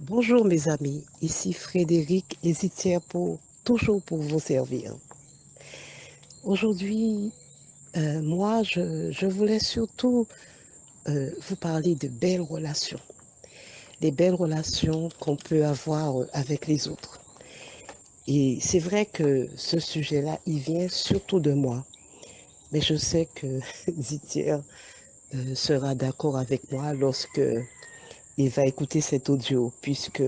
Bonjour mes amis, ici Frédéric Hésitière toujours pour vous servir. Aujourd'hui, je voulais surtout vous parler de belles relations, des belles relations qu'on peut avoir avec les autres. Et c'est vrai que ce sujet-là, il vient surtout de moi, mais je sais que Hésitière sera d'accord avec moi lorsque il va écouter cet audio, puisque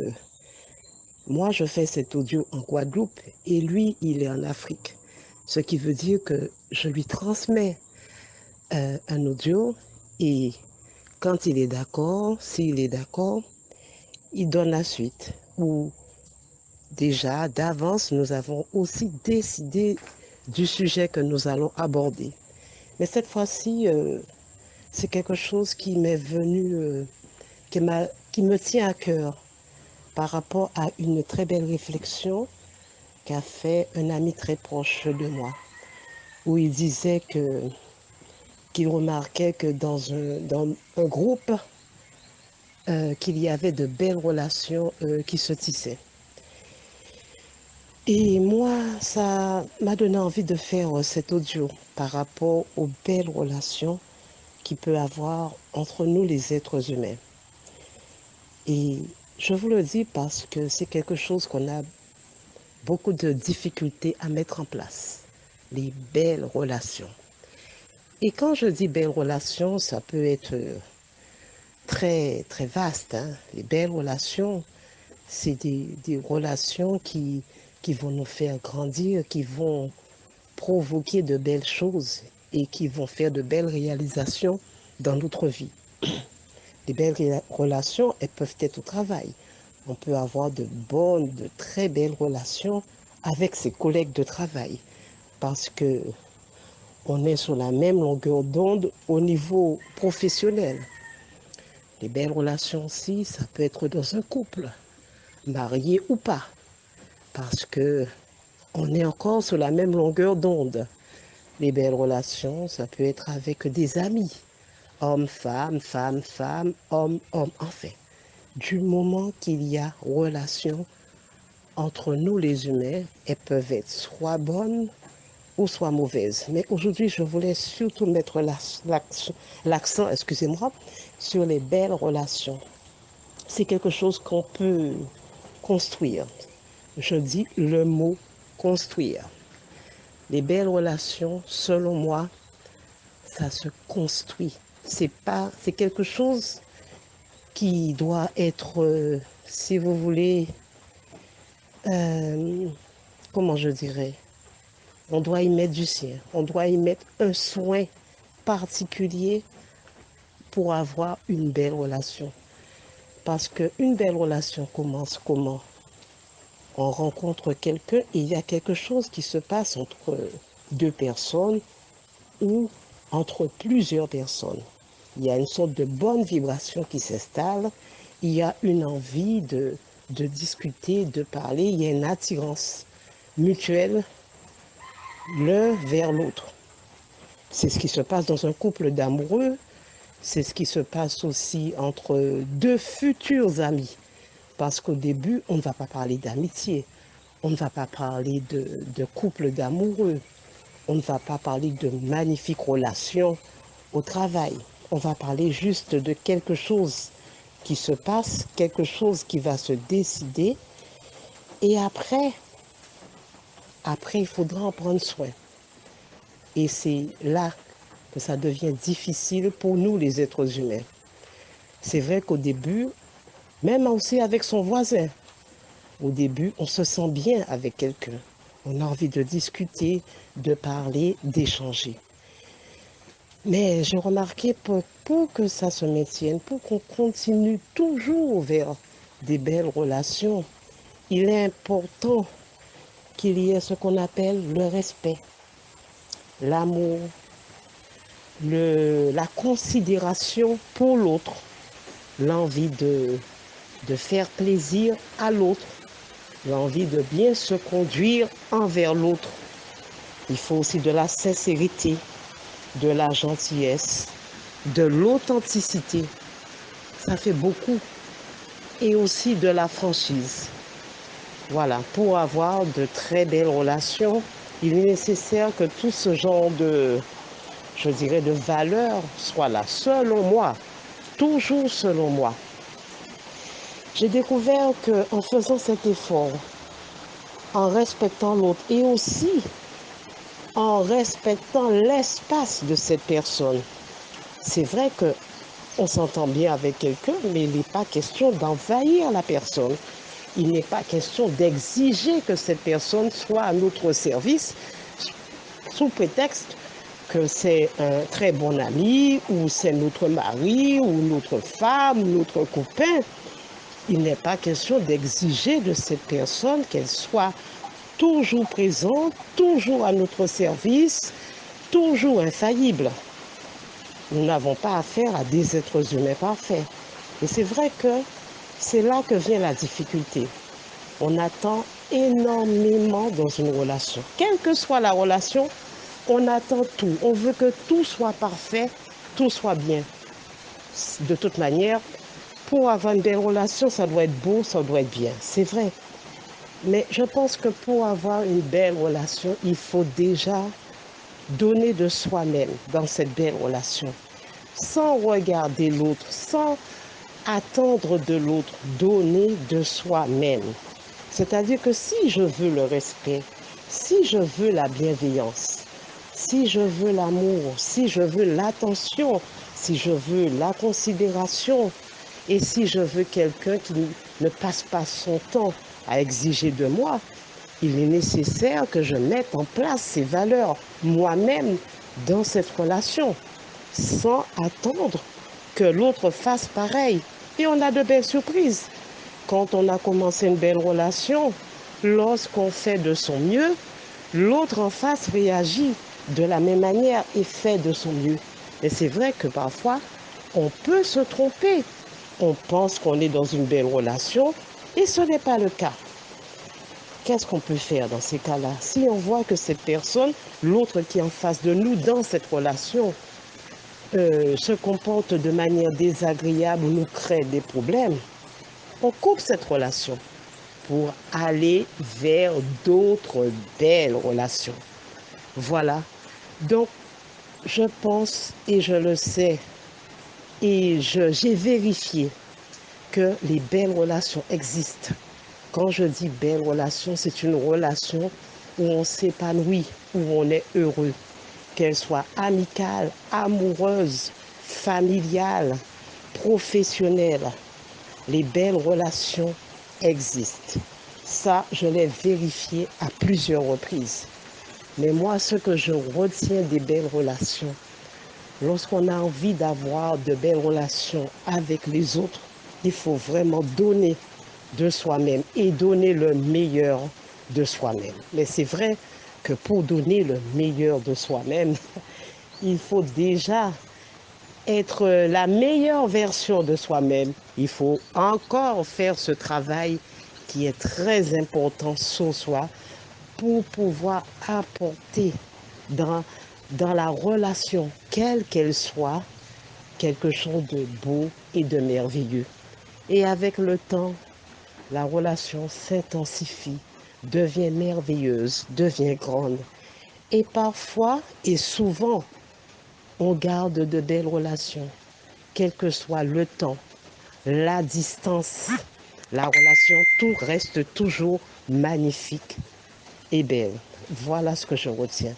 moi, je fais cet audio en Guadeloupe et lui, il est en Afrique. Ce qui veut dire que je lui transmets un audio et quand il est d'accord, s'il est d'accord, il donne la suite. Ou déjà, d'avance, nous avons aussi décidé du sujet que nous allons aborder. Mais cette fois-ci, c'est quelque chose qui m'est venu, qui me tient à cœur par rapport à une très belle réflexion qu'a fait un ami très proche de moi, où il disait qu'il remarquait que dans un groupe, qu'il y avait de belles relations qui se tissaient. Et moi, ça m'a donné envie de faire cet audio par rapport aux belles relations qu'il peut avoir entre nous les êtres humains. Et je vous le dis parce que c'est quelque chose qu'on a beaucoup de difficultés à mettre en place, les belles relations. Et quand je dis belles relations, ça peut être très, très vaste, hein. Les belles relations, c'est des relations qui vont nous faire grandir, qui vont provoquer de belles choses et qui vont faire de belles réalisations dans notre vie. Les belles relations, elles peuvent être au travail. On peut avoir de bonnes, de très belles relations avec ses collègues de travail parce que on est sur la même longueur d'onde au niveau professionnel. Les belles relations aussi, ça peut être dans un couple, marié ou pas, parce que on est encore sur la même longueur d'onde. Les belles relations, ça peut être avec des amis, homme, femme, femme, femme, homme, homme, enfin. Du moment qu'il y a relation entre nous les humains, elles peuvent être soit bonnes ou soit mauvaises. Mais aujourd'hui, je voulais surtout mettre l'accent, excusez-moi, sur les belles relations. C'est quelque chose qu'on peut construire. Je dis le mot construire. Les belles relations, selon moi, ça se construit. C'est quelque chose qui doit être, si vous voulez, euh, comment je dirais, on doit y mettre du sien, on doit y mettre un soin particulier pour avoir une belle relation. Parce qu'une belle relation commence comment? On rencontre quelqu'un et il y a quelque chose qui se passe entre deux personnes ou entre plusieurs personnes. Il y a une sorte de bonne vibration qui s'installe, il y a une envie de discuter, de parler, il y a une attirance mutuelle l'un vers l'autre. C'est ce qui se passe dans un couple d'amoureux, c'est ce qui se passe aussi entre deux futurs amis. Parce qu'au début, on ne va pas parler d'amitié, on ne va pas parler de couple d'amoureux, on ne va pas parler de magnifiques relations au travail. On va parler juste de quelque chose qui se passe, quelque chose qui va se décider. Et après, il faudra en prendre soin. Et c'est là que ça devient difficile pour nous, les êtres humains. C'est vrai qu'au début, même aussi avec son voisin, au début, on se sent bien avec quelqu'un. On a envie de discuter, de parler, d'échanger. Mais j'ai remarqué pour que ça se maintienne, pour qu'on continue toujours vers des belles relations, il est important qu'il y ait ce qu'on appelle le respect, l'amour, la considération pour l'autre, l'envie de faire plaisir à l'autre, l'envie de bien se conduire envers l'autre. Il faut aussi de la sincérité, de la gentillesse, de l'authenticité. Ça fait beaucoup. et aussi de la franchise. Voilà, pour avoir de très belles relations, il est nécessaire que tout ce genre de, je dirais, de valeurs soit là, selon moi, toujours selon moi. J'ai découvert qu'en faisant cet effort, en respectant l'autre et aussi en respectant l'espace de cette personne, c'est vrai qu'on s'entend bien avec quelqu'un, mais il n'est pas question d'envahir la personne. Il n'est pas question d'exiger que cette personne soit à notre service sous prétexte que c'est un très bon ami ou c'est notre mari ou notre femme ou notre copain. Il n'est pas question d'exiger de cette personne qu'elle soit toujours présente, toujours à notre service, toujours infaillible. Nous n'avons pas affaire à des êtres humains parfaits. Et c'est vrai que c'est là que vient la difficulté. On attend énormément dans une relation. Quelle que soit la relation, on attend tout. On veut que tout soit parfait, tout soit bien. De toute manière, pour avoir une belle relation, ça doit être beau, ça doit être bien. C'est vrai. Mais je pense que pour avoir une belle relation, il faut déjà donner de soi-même dans cette belle relation, sans regarder l'autre, sans attendre de l'autre, donner de soi-même. C'est-à-dire que si je veux le respect, si je veux la bienveillance, si je veux l'amour, si je veux l'attention, si je veux la considération, et si je veux quelqu'un qui ne passe pas son temps à exiger de moi, il est nécessaire que je mette en place ces valeurs moi-même dans cette relation, sans attendre que l'autre fasse pareil. Et on a de belles surprises. Quand on a commencé une belle relation, lorsqu'on fait de son mieux, l'autre en face réagit de la même manière et fait de son mieux. Et c'est vrai que parfois, on peut se tromper. On pense qu'on est dans une belle relation et ce n'est pas le cas. Qu'est-ce qu'on peut faire dans ces cas-là? Si on voit que cette personne, l'autre qui est en face de nous dans cette relation, se comporte de manière désagréable ou nous crée des problèmes, on coupe cette relation pour aller vers d'autres belles relations. Voilà. Donc, je pense et je le sais et j'ai vérifié que les belles relations existent. Quand je dis belle relation, c'est une relation où on s'épanouit, où on est heureux, qu'elle soit amicale, amoureuse, familiale, professionnelle. Les belles relations existent. Ça, je l'ai vérifié à plusieurs reprises. Mais moi, ce que je retiens des belles relations, lorsqu'on a envie d'avoir de belles relations avec les autres, il faut vraiment donner de soi-même et donner le meilleur de soi-même. Mais c'est vrai que pour donner le meilleur de soi-même, il faut déjà être la meilleure version de soi-même. Il faut encore faire ce travail qui est très important sur soi pour pouvoir apporter dans, dans la relation, quelle qu'elle soit, quelque chose de beau et de merveilleux. Et avec le temps, la relation s'intensifie, devient merveilleuse, devient grande. Et parfois, et souvent, on garde de belles relations, quel que soit le temps, la distance, la relation, tout reste toujours magnifique et belle. Voilà ce que je retiens.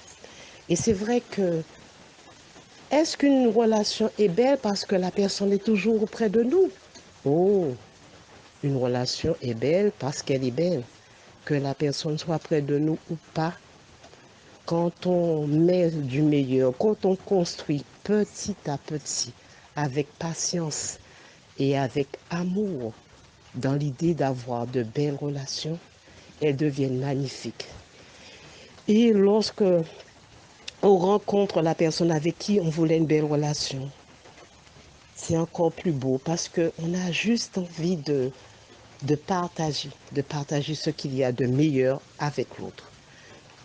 Et c'est vrai que, est-ce qu'une relation est belle parce que la personne est toujours auprès de nous? Oh, une relation est belle parce qu'elle est belle. Que la personne soit près de nous ou pas, quand on met du meilleur, quand on construit petit à petit, avec patience et avec amour, dans l'idée d'avoir de belles relations, elles deviennent magnifiques. Et lorsque on rencontre la personne avec qui on voulait une belle relation, c'est encore plus beau parce qu'on a juste envie de partager ce qu'il y a de meilleur avec l'autre.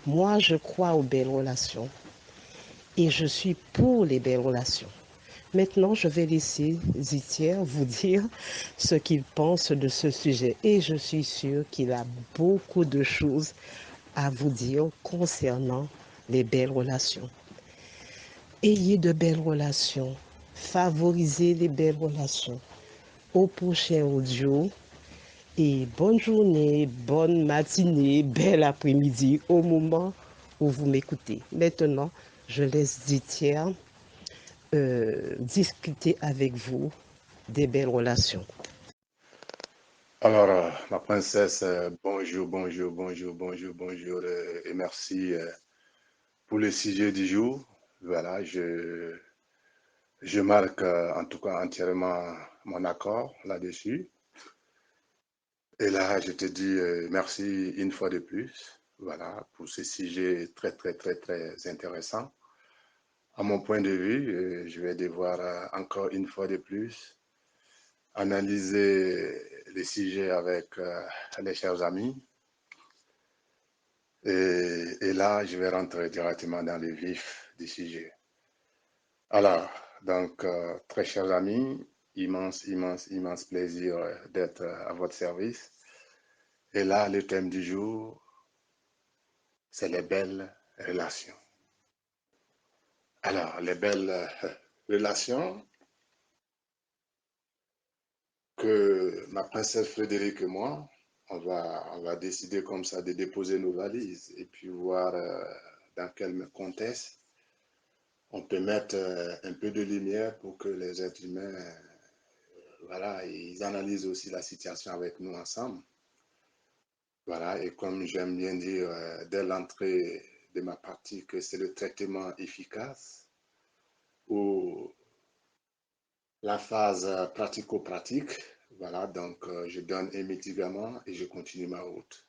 Moi, je crois aux belles relations et je suis pour les belles relations. Maintenant, je vais laisser Zitier vous dire ce qu'il pense de ce sujet. Et je suis sûre qu'il a beaucoup de choses à vous dire concernant les belles relations. Ayez de belles relations. Favorisez les belles relations. Au prochain audio. Et bonne journée, bonne matinée, bel après-midi au moment où vous m'écoutez. Maintenant, je laisse Zitier discuter avec vous des belles relations. Alors, ma princesse, bonjour, bonjour, bonjour, bonjour, bonjour, et merci pour le sujet du jour. Voilà, je marque en tout cas entièrement mon accord là-dessus. Et là, je te dis merci une fois de plus, voilà, pour ce sujet très, très, très, très intéressant. À mon point de vue, je vais devoir encore une fois de plus analyser les sujets avec les chers amis. Et là, je vais rentrer directement dans le vif du sujet. Alors, donc, très chers amis, immense, immense, immense plaisir d'être à votre service. Et là, le thème du jour, c'est les belles relations. Alors, les belles relations que ma princesse Frédérique et moi, on va décider comme ça de déposer nos valises et puis voir dans quel contexte on peut mettre un peu de lumière pour que les êtres humains, voilà, ils analysent aussi la situation avec nous ensemble. Voilà, et comme j'aime bien dire dès l'entrée de ma partie que c'est le traitement efficace ou la phase pratico-pratique. Voilà, donc je donne un médicament et je continue ma route.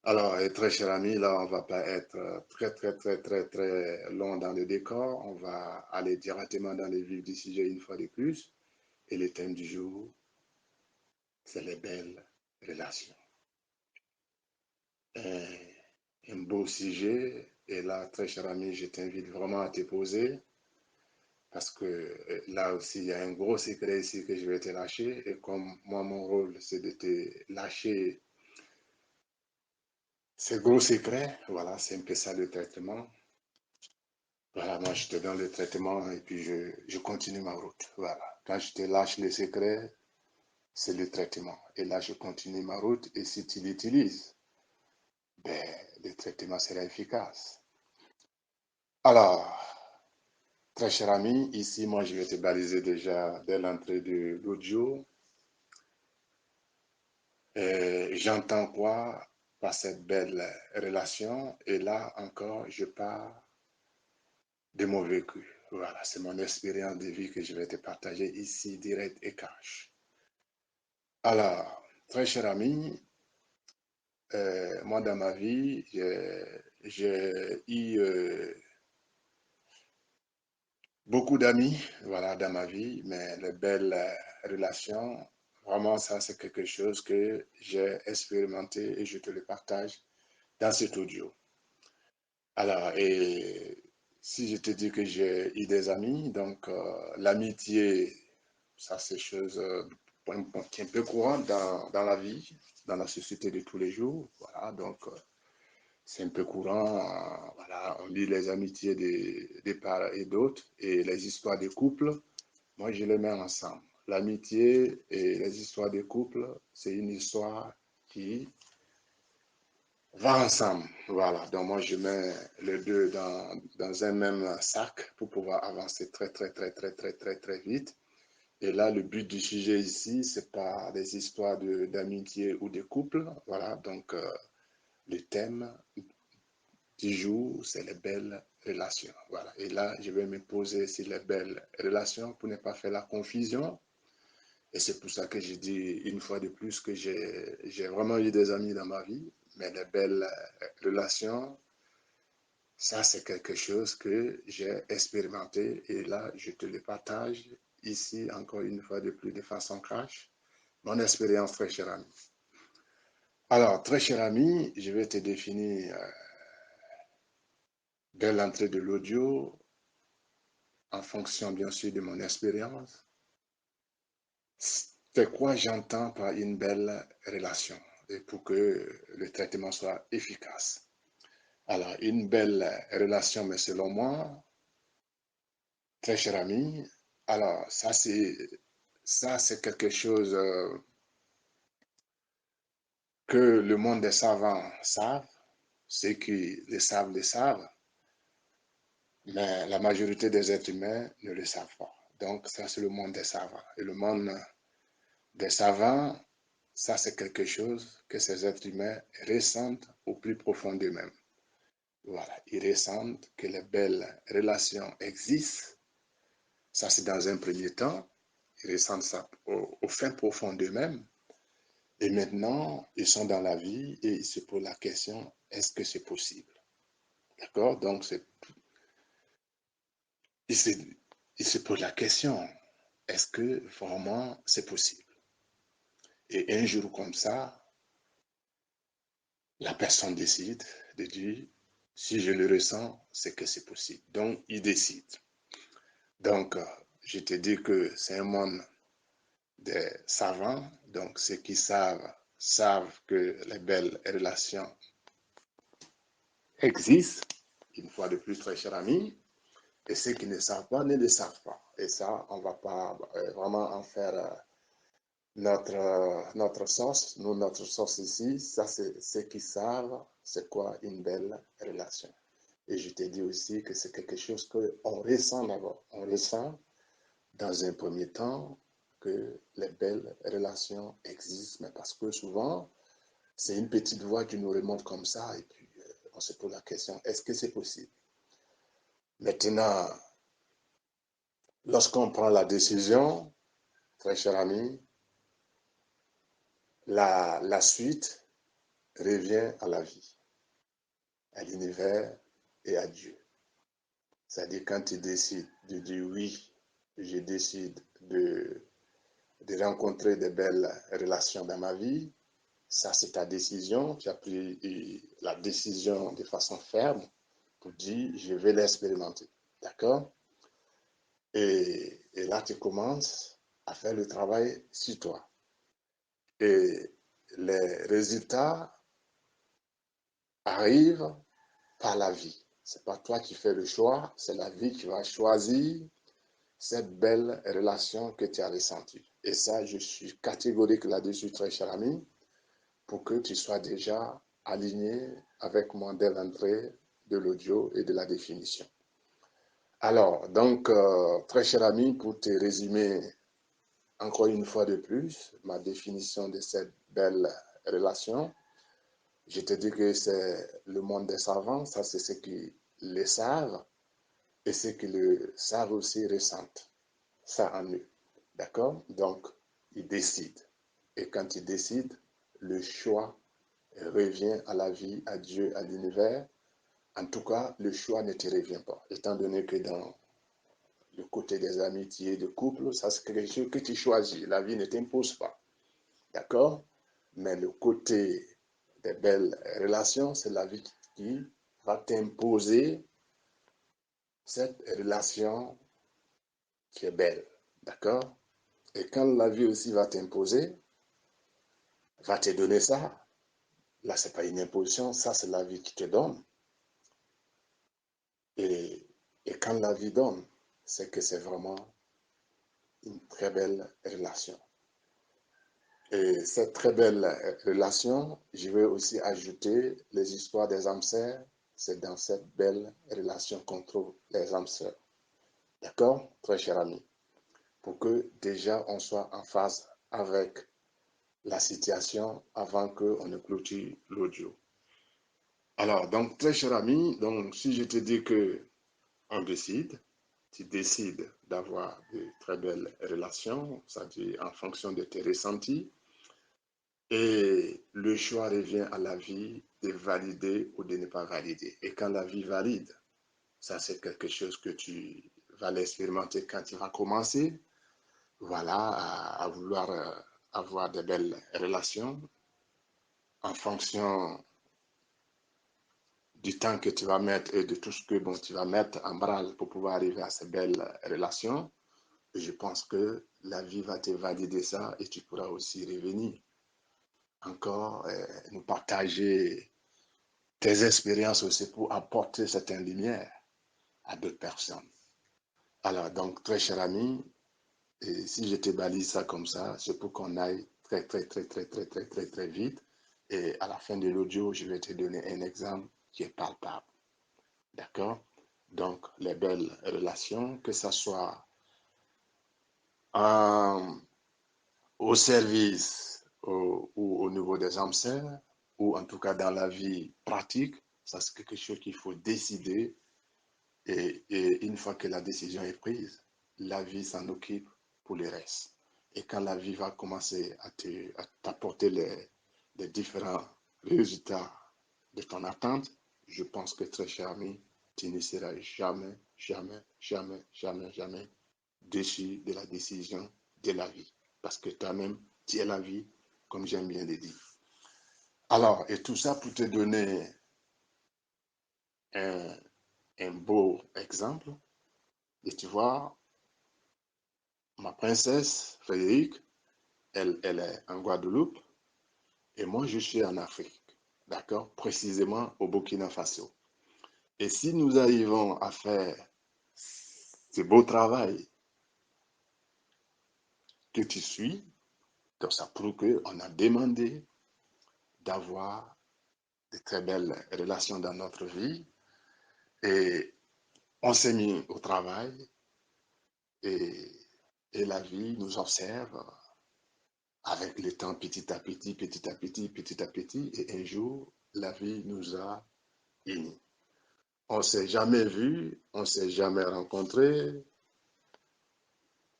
Alors, très cher ami, là, on ne va pas être très, très, très, très, très long dans le décor. On va aller directement dans le vif du sujet une fois de plus. Et le thème du jour, c'est les belles relations. Un beau sujet. Et là, très cher ami, je t'invite vraiment à te poser. Parce que là aussi, il y a un gros secret ici que je vais te lâcher. Et comme moi, mon rôle, c'est de te lâcher ces gros secrets. Voilà, c'est un peu ça le traitement. Voilà, moi, je te donne le traitement et puis je continue ma route. Voilà. Quand je te lâche les secrets, c'est le traitement. Et là, je continue ma route. Et si tu l'utilises, ben, le traitement sera efficace. Alors, très cher ami, ici, moi, je vais te baliser déjà dès l'entrée de l'audio. J'entends quoi par cette belle relation? Et là encore, je pars de mon vécu. Voilà, c'est mon expérience de vie que je vais te partager ici, direct et cash. Alors, très cher ami, moi dans ma vie, j'ai eu beaucoup d'amis, voilà, dans ma vie, mais les belles relations, vraiment, ça, c'est quelque chose que j'ai expérimenté et je te le partage dans cet audio. Alors, et si je te dis que j'ai eu des amis, donc l'amitié, ça, c'est chose qui est un peu courante dans la vie, dans la société de tous les jours. Voilà, donc c'est un peu courant. Voilà, on lit les amitiés des parts et d'autres et les histoires de couple. Moi, je les mets ensemble. L'amitié et les histoires de couple, c'est une histoire qui va ensemble. Voilà, donc moi, je mets les deux dans un même sac pour pouvoir avancer très, très, très, très, très, très, très vite. Et là, le but du sujet ici, c'est pas des histoires d'amitié ou de couple. Voilà, donc le thème du jour, c'est les belles relations. Voilà. Et là, je vais me poser sur les belles relations pour ne pas faire la confusion. Et c'est pour ça que je dis une fois de plus que j'ai vraiment eu des amis dans ma vie, mais les belles relations, ça c'est quelque chose que j'ai expérimenté et là, je te le partage ici encore une fois de plus de façon cash. Mon expérience, très cher ami. Alors, très cher ami, je vais te définir dès l'entrée de l'audio en fonction bien sûr de mon expérience, c'est quoi j'entends par une belle relation et pour que le traitement soit efficace. Alors, une belle relation, mais selon moi, très cher ami, alors ça c'est quelque chose que le monde des savants savent, ceux qui le savent, mais la majorité des êtres humains ne le savent pas. Donc ça c'est le monde des savants. Et le monde des savants, ça c'est quelque chose que ces êtres humains ressentent au plus profond d'eux-mêmes. Voilà, ils ressentent que les belles relations existent. Ça c'est dans un premier temps. Ils ressentent ça au fin profond d'eux-mêmes. Et maintenant, ils sont dans la vie et ils se posent la question, est-ce que c'est possible? D'accord? Donc, ils se posent la question, est-ce que vraiment c'est possible? Et un jour comme ça, la personne décide de dire, si je le ressens, c'est que c'est possible. Donc, il décide. Donc, je te dis que c'est un monde des savants. Donc, ceux qui savent que les belles relations existent. Une fois de plus, très cher ami. Et ceux qui ne savent pas, ne le savent pas. Et ça, on ne va pas vraiment en faire notre sauce. Nous, notre sauce ici, ça, c'est ceux qui savent c'est quoi une belle relation. Et je te dis aussi que c'est quelque chose qu'on ressent d'abord. On ressent dans un premier temps que les belles relations existent, mais parce que souvent, c'est une petite voix qui nous remonte comme ça, et puis on se pose la question, est-ce que c'est possible? Maintenant, lorsqu'on prend la décision, très cher ami, la suite revient à la vie, à l'univers et à Dieu. C'est-à-dire quand tu décides de dire oui, je décide de rencontrer de belles relations dans ma vie, ça c'est ta décision, tu as pris la décision de façon ferme pour dire je vais l'expérimenter. D'accord? Et là tu commences à faire le travail sur toi. Et les résultats arrivent par la vie. Ce n'est pas toi qui fais le choix, c'est la vie qui va choisir cette belle relation que tu as ressentie. Et ça, je suis catégorique là-dessus, très cher ami, pour que tu sois déjà aligné avec moi dès l'entrée de l'audio et de la définition. Alors, donc, très cher ami, pour te résumer encore une fois de plus ma définition de cette belle relation, je te dis que c'est le monde des savants, ça c'est ceux qui le savent, et ceux qui le savent aussi ressentent ça en eux. D'accord? Donc, ils décident. Et quand ils décident, le choix revient à la vie, à Dieu, à l'univers. En tout cas, le choix ne te revient pas. Étant donné que dans le côté des amitiés, de couple, ça c'est quelque chose que tu choisis. La vie ne t'impose pas. D'accord? Mais le côté des belles relations, c'est la vie qui va t'imposer cette relation qui est belle. D'accord? Et quand la vie aussi va t'imposer, va te donner ça, là, ce n'est pas une imposition, ça, c'est la vie qui te donne. Et quand la vie donne, c'est que c'est vraiment une très belle relation. Et cette très belle relation, je vais aussi ajouter les histoires des âmes sœurs. C'est dans cette belle relation qu'on trouve les âmes sœurs. D'accord, très cher ami? Pour que déjà on soit en phase avec la situation avant qu'on ne clôture l'audio. Alors, donc, très cher ami, donc, si je te dis que on décide, tu décides d'avoir de très belles relations, c'est-à-dire en fonction de tes ressentis, et le choix revient à la vie de valider ou de ne pas valider. Et quand la vie valide, ça c'est quelque chose que tu vas l'expérimenter quand tu vas commencer, voilà, à vouloir avoir de belles relations en fonction du temps que tu vas mettre et de tout ce que tu vas mettre en branle pour pouvoir arriver à ces belles relations, je pense que la vie va te valider ça et tu pourras aussi revenir encore nous partager tes expériences aussi pour apporter certaines lumières à d'autres personnes. Alors, donc, très cher ami, et si je te balise ça comme ça, c'est pour qu'on aille très vite. Et à la fin de l'audio, je vais te donner un exemple qui est palpable. D'accord? Donc, les belles relations, que ce soit au service ou au niveau des âmes sœurs, ou en tout cas dans la vie pratique, ça c'est quelque chose qu'il faut décider. Et une fois que la décision est prise, la vie s'en occupe pour le reste. Et quand la vie va commencer à t'apporter les différents résultats de ton attente, je pense que très cher ami, tu ne seras jamais déçu de la décision de la vie. Parce que toi-même, tu es la vie, comme j'aime bien le dire. Alors, et tout ça pour te donner un beau exemple. Et tu vois, ma princesse Frédéric, elle est en Guadeloupe et moi, je suis en Afrique. D'accord? Précisément au Burkina Faso. Et si nous arrivons à faire ce beau travail que tu suis, donc ça prouve qu'on a demandé d'avoir de très belles relations dans notre vie et on s'est mis au travail et, et la vie nous observe avec le temps petit à petit, et un jour, la vie nous a unis. On ne s'est jamais vu, on ne s'est jamais rencontré,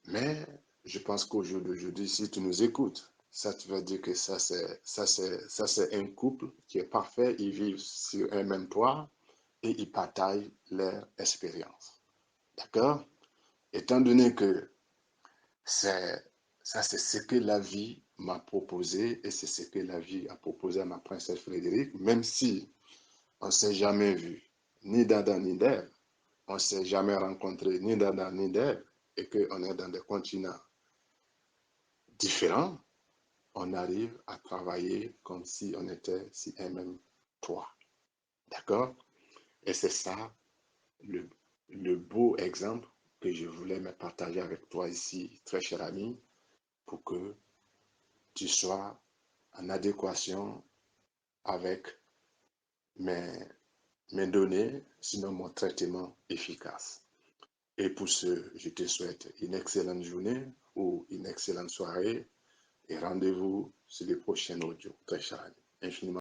mais je pense qu'au jour d'aujourd'hui, si tu nous écoutes, ça te veut dire que ça c'est un couple qui est parfait, ils vivent sur un même toit et ils partagent leur expérience. D'accord? Étant donné que ça, c'est ce que la vie m'a proposé et c'est ce que la vie a proposé à ma princesse Frédéric, même si on ne s'est jamais vu, ni d'Adam ni d'Ève, on ne s'est jamais rencontré, ni d'Adam ni d'Ève, et qu'on est dans des continents différents, on arrive à travailler comme si on était sur un même toit. D'accord? Et c'est ça le beau exemple que je voulais me partager avec toi ici, très cher ami, pour que tu sois en adéquation avec mes données, sinon mon traitement efficace. Et pour ce, je te souhaite une excellente journée ou une excellente soirée et rendez-vous sur les prochains audios. Très cher, infiniment.